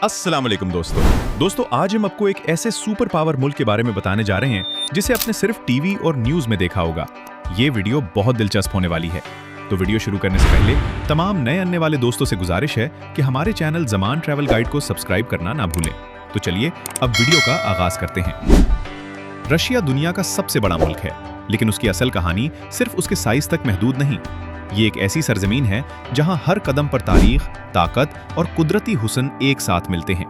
अस्सलाम वालेकुम दोस्तों आज हम आपको एक ऐसे सुपर पावर मुल्क के बारे में बताने जा रहे हैं जिसे आपने सिर्फ टीवी और न्यूज में देखा होगा। ये वीडियो बहुत दिलचस्प होने वाली है। तो वीडियो शुरू करने से पहले तमाम नए आने वाले दोस्तों से गुजारिश है कि हमारे चैनल ज़मान ट्रैवल गाइड को सब्सक्राइब करना ना भूलें। तो चलिए अब वीडियो का आगाज करते हैं। रशिया दुनिया का सबसे बड़ा मुल्क है, लेकिन उसकी असल कहानी सिर्फ उसके साइज तक महदूद नहीं। ये एक ऐसी सरजमीन है जहां हर कदम पर तारीख, ताकत और कुदरती हुस्न एक साथ मिलते हैं।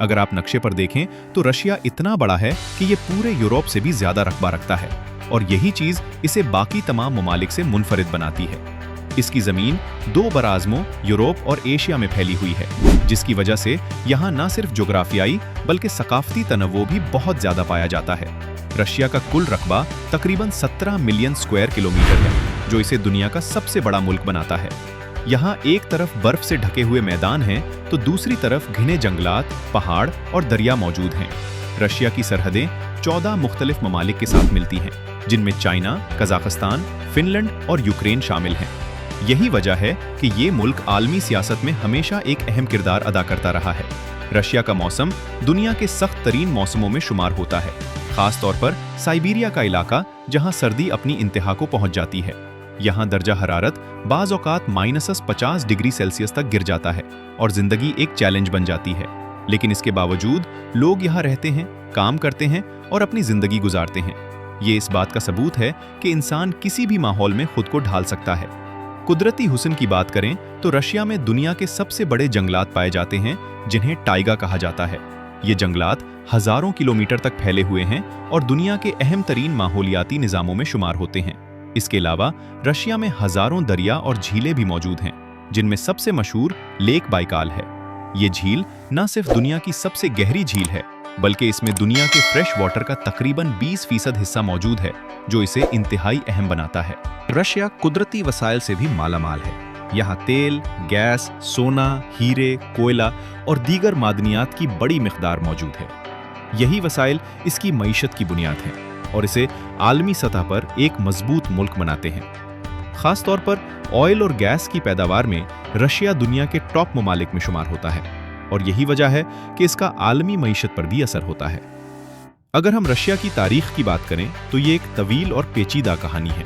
अगर आप नक्शे पर देखें तो रशिया इतना बड़ा है कि ये पूरे यूरोप से भी ज्यादा रकबा रखता है, और यही चीज इसे बाकी तमाम ममालिक से मुनफरिद बनाती है। इसकी जमीन दो बराज़मों यूरोप और एशिया में फैली हुई है, जिसकी वजह से यहाँ न सिर्फ जोग्राफियाई बल्कि सकाफती तनव्वो भी बहुत ज्यादा पाया जाता है। रशिया का कुल रकबा तकरीबन 17 मिलियन स्क्वायर किलोमीटर है, जो इसे दुनिया का सबसे बड़ा मुल्क बनाता है। यहाँ एक तरफ बर्फ से ढके हुए मैदान हैं, तो दूसरी तरफ घने जंगलात, पहाड़ और दरिया मौजूद हैं। रशिया की सरहदें 14 मुख्तलिफ ममालिक के साथ मिलती हैं, जिनमें चाइना, कजाकिस्तान, फिनलैंड और यूक्रेन शामिल हैं। यही वजह है कि ये मुल्क आलमी सियासत में हमेशा एक अहम किरदार अदा करता रहा है। रशिया का मौसम दुनिया के सख्त तरीन मौसमों में शुमार होता है, खास तौर पर साइबेरिया का इलाका, जहां सर्दी अपनी इंतहा को पहुंच जाती है। यहाँ दर्जा हरारत बाज़ औक़ात -50 डिग्री सेल्सियस तक गिर जाता है और जिंदगी एक चैलेंज बन जाती है। लेकिन इसके बावजूद लोग यहाँ रहते हैं, काम करते हैं और अपनी जिंदगी गुजारते हैं। ये इस बात का सबूत है कि इंसान किसी भी माहौल में खुद को ढाल सकता है। कुदरती हुस्न की बात करें तो रशिया में दुनिया के सबसे बड़े जंगलात पाए जाते हैं, जिन्हें टाइगा कहा जाता है। ये जंगलात हजारों किलोमीटर तक फैले हुए हैं और दुनिया के अहम तरीन माहौलियाती निज़ामों में शुमार होते हैं। इसके अलावा रशिया में हजारों दरिया और झीलें भी मौजूद हैं, जिनमें सबसे मशहूर लेक बाइकाल है। ये झील न सिर्फ दुनिया की सबसे गहरी झील है, बल्कि इसमें दुनिया के फ्रेश वाटर का तकरीबन 20% हिस्सा मौजूद है, जो इसे इंतहाई अहम बनाता है। रशिया कुदरती वसाइल से भी मालामाल है। यहाँ तेल, गैस, सोना, हीरे, कोयला और दीगर मादनियात की बड़ी मिकदार मौजूद है। यही वसाइल इसकी मईशत की बुनियाद है और इसे आलमी सतह पर एक मजबूत मुल्क बनाते हैं। खास तौर पर ऑयल और गैस की पैदावार में रशिया दुनिया के टॉप ममालिक में शुमार होता है, और यही वजह है कि इसका आलमी मईशत पर भी असर होता है। अगर हम रशिया की तारीख की बात करें तो ये एक तवील और पेचीदा कहानी है।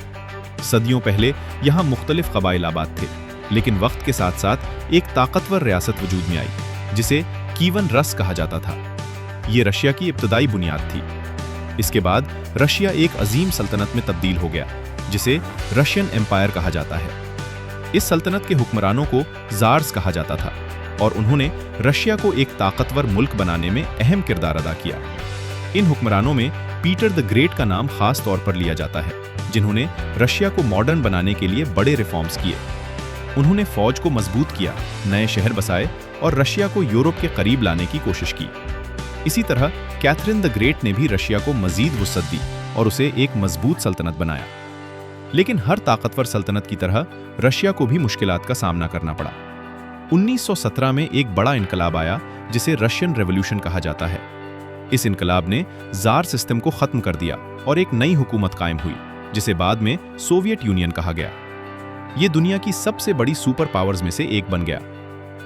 सदियों पहले यहाँ मुख्तलिफ कबाइल आबाद थे, लेकिन वक्त के साथ साथ एक ताकतवर रियासत वजूद में आई, जिसे कीवन रस कहा जाता था। ये रशिया की इब्तदाई बुनियाद थी। इसके बाद रशिया एक अजीम सल्तनत में तब्दील हो गया, जिसे रशियन एम्पायर कहा जाता है। इस सल्तनत के हुक्मरानों को ज़ार्स कहा जाता था, और उन्होंने रशिया को एक ताकतवर मुल्क बनाने में अहम किरदार अदा किया। इन हुक्मरानों में पीटर द ग्रेट का नाम खास तौर पर लिया जाता है, जिन्होंने रशिया को मॉडर्न बनाने के लिए बड़े रिफॉर्म्स किए। उन्होंने फौज को मजबूत किया, नए शहर बसाए और रशिया को यूरोप के करीब लाने की कोशिश की। इसी तरह कैथरीन द ग्रेट ने भी रशिया को मजीद वुसअत दी और उसे एक मजबूत सल्तनत बनाया। लेकिन हर ताकतवर सल्तनत की तरह रशिया को भी मुश्किलात का सामना करना पड़ा। 1917 में एक बड़ा इनकलाब आया, जिसे रशियन रेवोल्यूशन कहा जाता है। इस इनकलाब ने जार सिस्टम को खत्म कर दिया और एक नई हुकूमत कायम हुई, जिसे बाद में सोवियत यूनियन कहा गया। ये दुनिया की सबसे बड़ी सुपर पावर्स में से एक बन गया।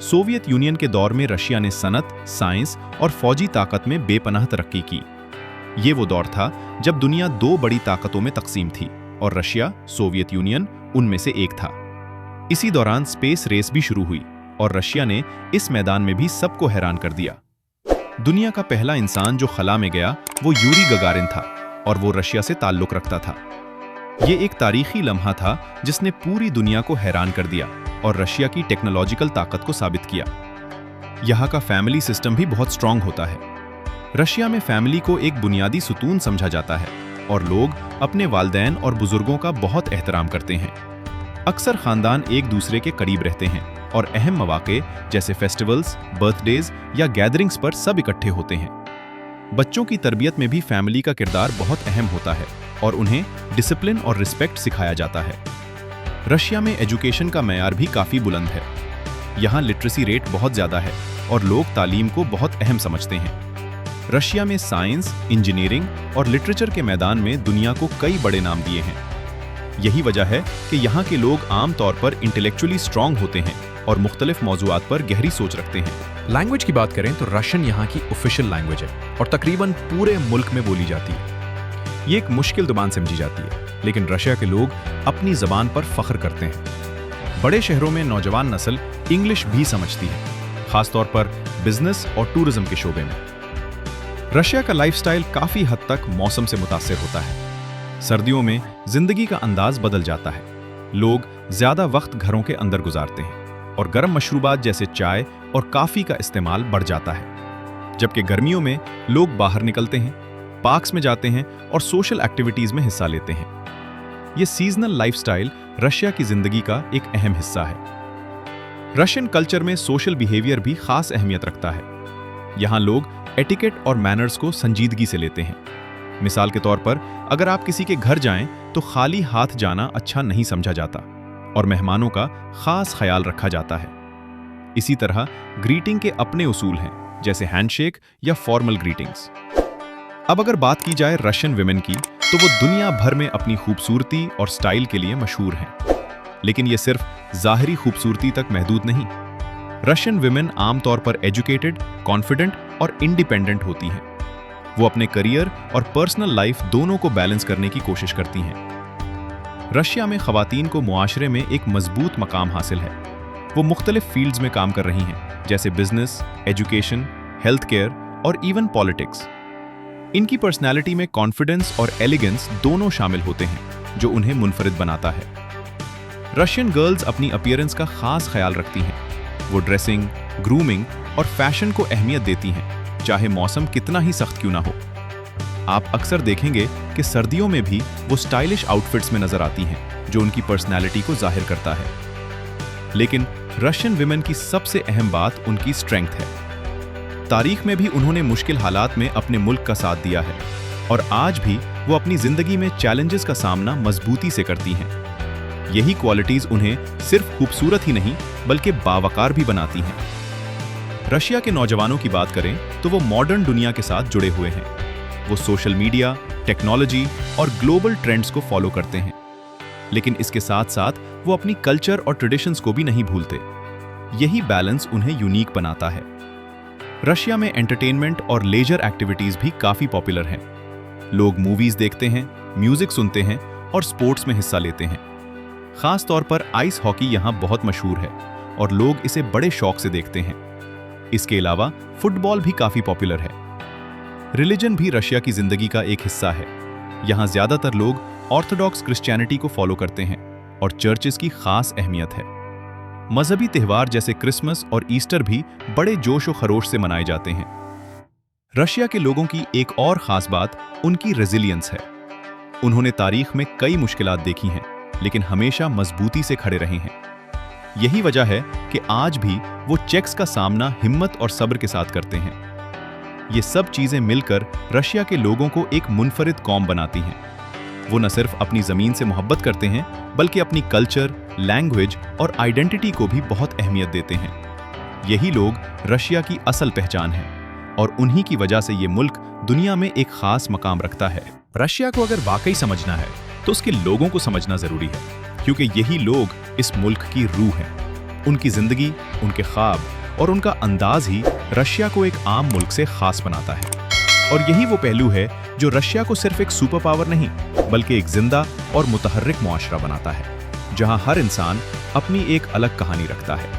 सोवियत यूनियन के दौर में रशिया ने सनत, साइंस और फौजी ताकत में बेपनाह तरक्की की। ये वो दौर था जब दुनिया दो बड़ी ताकतों में तकसीम थी, और रशिया, सोवियत यूनियन उनमें से एक था। इसी दौरान स्पेस रेस भी शुरू हुई, और रशिया ने इस मैदान में भी सबको हैरान कर दिया। दुनिया का पहला इंसान जो खला में गया वो यूरी गगारिन था, और वो रशिया से ताल्लुक रखता था। ये एक तारीखी लम्हा था जिसने पूरी दुनिया को हैरान कर दिया और रशिया की टेक्नोलॉजिकल ताकत को साबित किया। यहाँ का फैमिली सिस्टम भी बहुत स्ट्रांग होता है। रशिया में फैमिली को एक बुनियादी सुतून समझा जाता है, और लोग अपने वालिदैन और बुजुर्गों का बहुत एहतराम करते हैं। अक्सर खानदान एक दूसरे के करीब रहते हैं, और अहम मौके जैसे फेस्टिवल्स, बर्थडेज या गैदरिंग्स पर सब इकट्ठे होते हैं। बच्चों की तरबियत में भी फैमिली का किरदार बहुत अहम होता है, और उन्हें डिसिप्लिन और रिस्पेक्ट सिखाया जाता है। रशिया में एजुकेशन का मयार भी काफ़ी बुलंद है। यहाँ लिटरेसी रेट बहुत ज़्यादा है, और लोग तालीम को बहुत अहम समझते हैं। रशिया में साइंस, इंजीनियरिंग और लिटरेचर के मैदान में दुनिया को कई बड़े नाम दिए हैं। यही वजह है कि यहाँ के लोग आम तौर पर इंटेलेक्चुअली स्ट्रांग होते हैं, और मुख्तलिफ मौज़ूआत पर गहरी सोच रखते हैं। लैंग्वेज की बात करें तो रशियन यहाँ की ऑफिशियल लैंग्वेज है और तकरीबन पूरे मुल्क में बोली जाती है। ये एक मुश्किल ज़ुबान समझी जाती है, लेकिन रशिया के लोग अपनी ज़बान पर फख्र करते हैं। बड़े शहरों में नौजवान नस्ल इंग्लिश भी समझती है, खासतौर पर बिजनेस और टूरिज्म के शोबे में। रशिया का लाइफस्टाइल काफ़ी हद तक मौसम से मुतासिर होता है। सर्दियों में जिंदगी का अंदाज बदल जाता है। लोग ज़्यादा वक्त घरों के अंदर गुजारते हैं और गर्म मशरूबात जैसे चाय और काफ़ी का इस्तेमाल बढ़ जाता है। जबकि गर्मियों में लोग बाहर निकलते हैं, पार्क्स में जाते हैं और सोशल एक्टिविटीज़ में हिस्सा लेते हैं। ये सीजनल लाइफस्टाइल रशिया की जिंदगी का एक अहम हिस्सा है। रशियन कल्चर में सोशल बिहेवियर भी खास अहमियत रखता है। यहाँ लोग एटिकेट और मैनर्स को संजीदगी से लेते हैं। मिसाल के तौर पर, अगर आप किसी के घर जाएं तो खाली हाथ जाना अच्छा नहीं समझा जाता और मेहमानों का खास ख्याल रखा जाता है। इसी तरह ग्रीटिंग के अपने उसूल हैं, जैसे हैंडशेक या फॉर्मल ग्रीटिंग्स। अब अगर बात की जाए रशियन विमेन की, तो वो दुनिया भर में अपनी खूबसूरती और स्टाइल के लिए मशहूर हैं। लेकिन ये सिर्फ ज़ाहिरी खूबसूरती तक महदूद नहीं। रशियन विमेन आमतौर पर एजुकेटेड, कॉन्फिडेंट और इंडिपेंडेंट होती हैं। वो अपने करियर और पर्सनल लाइफ दोनों को बैलेंस करने की कोशिश करती हैं। रशिया में ख़वातीन को मुआशरे में एक मजबूत मकाम हासिल है। वो मुख्तलिफ फील्ड्स में काम कर रही हैं, जैसे बिजनेस, एजुकेशन, हेल्थ केयर और इवन पॉलिटिक्स। इनकी पर्सनैलिटी में कॉन्फिडेंस और एलिगेंस दोनों शामिल होते हैं, जो उन्हें मुनफरिद बनाता है। रशियन गर्ल्स अपनी अपीयरेंस का खास ख्याल रखती हैं। वो ड्रेसिंग, ग्रूमिंग और फैशन को अहमियत देती हैं, चाहे मौसम कितना ही सख्त क्यों ना हो। आप अक्सर देखेंगे कि सर्दियों में भी वो स्टाइलिश आउटफिट्स में नजर आती हैं, जो उनकी पर्सनैलिटी को जाहिर करता है। लेकिन रशियन विमेन की सबसे अहम बात उनकी स्ट्रेंथ है। तारीख में भी उन्होंने मुश्किल हालात में अपने मुल्क का साथ दिया है और आज भी वो अपनी जिंदगी में चैलेंजेस का सामना मजबूती से करती हैं। यही क्वालिटीज उन्हें सिर्फ खूबसूरत ही नहीं, बल्कि बावकार भी बनाती हैं। रशिया के नौजवानों की बात करें तो वो मॉडर्न दुनिया के साथ जुड़े हुए हैं। वो सोशल मीडिया, टेक्नोलॉजी और ग्लोबल ट्रेंड्स को फॉलो करते हैं, लेकिन इसके साथ साथ वो अपनी कल्चर और ट्रेडिशंस को भी नहीं भूलते। यही बैलेंस उन्हें यूनिक बनाता है। रशिया में एंटरटेनमेंट और लेजर एक्टिविटीज भी काफी पॉपुलर हैं। लोग मूवीज देखते हैं, म्यूजिक सुनते हैं और स्पोर्ट्स में हिस्सा लेते हैं। खास तौर पर आइस हॉकी यहाँ बहुत मशहूर है और लोग इसे बड़े शौक से देखते हैं। इसके अलावा फुटबॉल भी काफी पॉपुलर है। रिलीजन भी रशिया की जिंदगी का एक हिस्सा है। यहाँ ज्यादातर लोग ऑर्थोडॉक्स क्रिश्चियनिटी को फॉलो करते हैं और चर्चेस की खास अहमियत है। मजहबी त्योहार जैसे क्रिसमस और ईस्टर भी बड़े जोश और खरोश से मनाए जाते हैं। रशिया के लोगों की एक और खास बात उनकी रेजिलियंस है। उन्होंने तारीख में कई मुश्किलात देखी हैं, लेकिन हमेशा मजबूती से खड़े रहे हैं। यही वजह है कि आज भी वो चेक्स का सामना हिम्मत और सब्र के साथ करते हैं। ये सब चीजें मिलकर रशिया के लोगों को एक मुनफरिद कौम बनाती हैं। वो न सिर्फ अपनी जमीन से मोहब्बत करते हैं, बल्कि अपनी कल्चर, लैंग्वेज और आइडेंटिटी को भी बहुत अहमियत देते हैं। यही लोग रशिया की असल पहचान है और उन्हीं की वजह से ये मुल्क दुनिया में एक खास मकाम रखता है। रशिया को अगर वाकई समझना है तो उसके लोगों को समझना जरूरी है, क्योंकि यही लोग इस मुल्क की रूह हैं। उनकी जिंदगी, उनके ख्वाब और उनका अंदाज ही रशिया को एक आम मुल्क से खास बनाता है। और यही वो पहलू है जो रशिया को सिर्फ एक सुपर पावर नहीं, बल्कि एक जिंदा और मुतहर्रिक मुआशरा बनाता है, जहां हर इंसान अपनी एक अलग कहानी रखता है।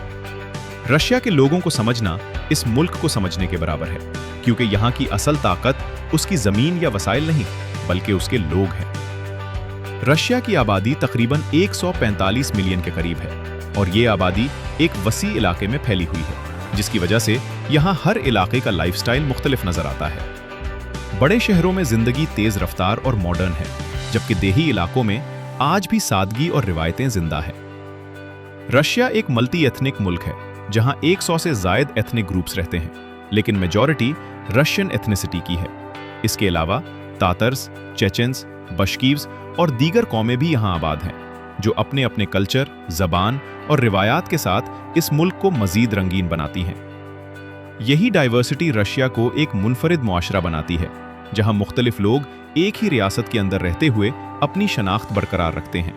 रशिया के लोगों को समझना इस मुल्क को समझने के बराबर है, क्योंकि यहाँ की असल ताकत उसकी जमीन या वसाइल नहीं, बल्कि उसके लोग हैं। रशिया की आबादी तकरीबन 145 मिलियन के करीब है और ये आबादी एक वसी इलाके में फैली हुई है, जिसकी वजह से यहाँ हर इलाके का लाइफस्टाइल मुख्तलिफ नजर आता है। बड़े शहरों में जिंदगी तेज रफ्तार और मॉडर्न है, जबकि देही इलाकों में आज भी सादगी और रिवायतें जिंदा है। रशिया एक मल्टी एथनिक मुल्क है, जहां 100 से जायद एथनिक ग्रुप्स रहते हैं, लेकिन मेजॉरिटी रशियन एथनिसिटी की है। इसके अलावा तातर्स, चेचेंस, बश्कीव्स और दीगर कौमें भी यहाँ आबाद हैं, जो अपने अपने कल्चर, जबान और रिवायात के साथ इस मुल्क को मजीद रंगीन बनाती हैं। यही डाइवर्सिटी रशिया को एक मुनफरिद मुआशरा बनाती है, जहां मुख्तलिफ लोग एक ही रियासत के अंदर रहते हुए अपनी शनाख्त बरकरार रखते हैं।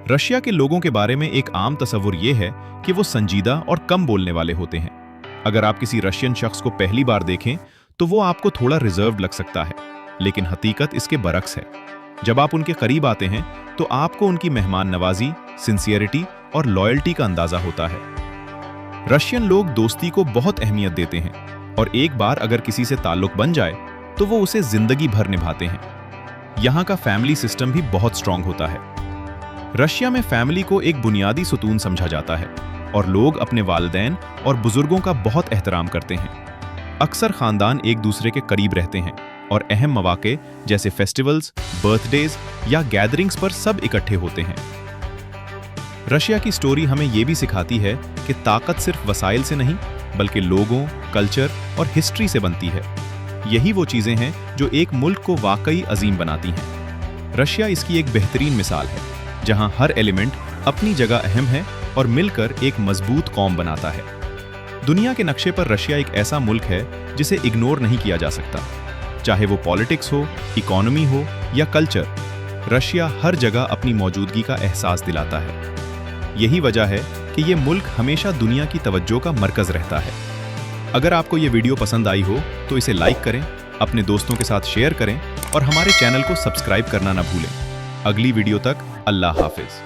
रशिया के लोगों के बारे में एक आम तस्वुर ये है कि वो संजीदा और कम बोलने वाले होते हैं। अगर आप किसी रशियन शख्स को पहली बार देखें तो वो आपको थोड़ा रिजर्व लग सकता है, लेकिन हकीकत इसके बरक्स है। जब आप उनके करीब आते हैं तो आपको उनकी मेहमान नवाजी, सिंसियरिटी और लॉयल्टी का अंदाजा होता है। रशियन लोग दोस्ती को बहुत अहमियत देते हैं और एक बार अगर किसी से ताल्लुक बन जाए तो वो उसे जिंदगी भर निभाते हैं। यहाँ का फैमिली सिस्टम भी बहुत स्ट्रांग होता है। रशिया में फैमिली को एक बुनियादी सुतून समझा जाता है और लोग अपने वालिदैन और बुजुर्गों का बहुत एहतराम करते हैं। अक्सर खानदान एक दूसरे के करीब रहते हैं और अहम मौके जैसे फेस्टिवल्स, बर्थडेज या गैदरिंग्स पर सब इकट्ठे होते हैं। रशिया की स्टोरी हमें यह भी सिखाती है कि ताकत सिर्फ वसाइल से नहीं बल्कि लोगों, कल्चर और हिस्ट्री से बनती है। यही वो चीजें हैं जो एक मुल्क को वाकई अजीम बनाती हैं। रशिया इसकी एक बेहतरीन मिसाल है, जहां हर एलिमेंट अपनी जगह अहम है और मिलकर एक मजबूत कौम बनाता है। दुनिया के नक्शे पर रशिया एक ऐसा मुल्क है जिसे इग्नोर नहीं किया जा सकता। चाहे वो पॉलिटिक्स हो, इकोनॉमी हो या कल्चर, रशिया हर जगह अपनी मौजूदगी का एहसास दिलाता है। यही वजह है कि ये मुल्क हमेशा दुनिया की तवज्जो का मरकज रहता है। अगर आपको ये वीडियो पसंद आई हो तो इसे लाइक करें, अपने दोस्तों के साथ शेयर करें और हमारे चैनल को सब्सक्राइब करना ना भूलें। अगली वीडियो तक अल्लाह हाफिज।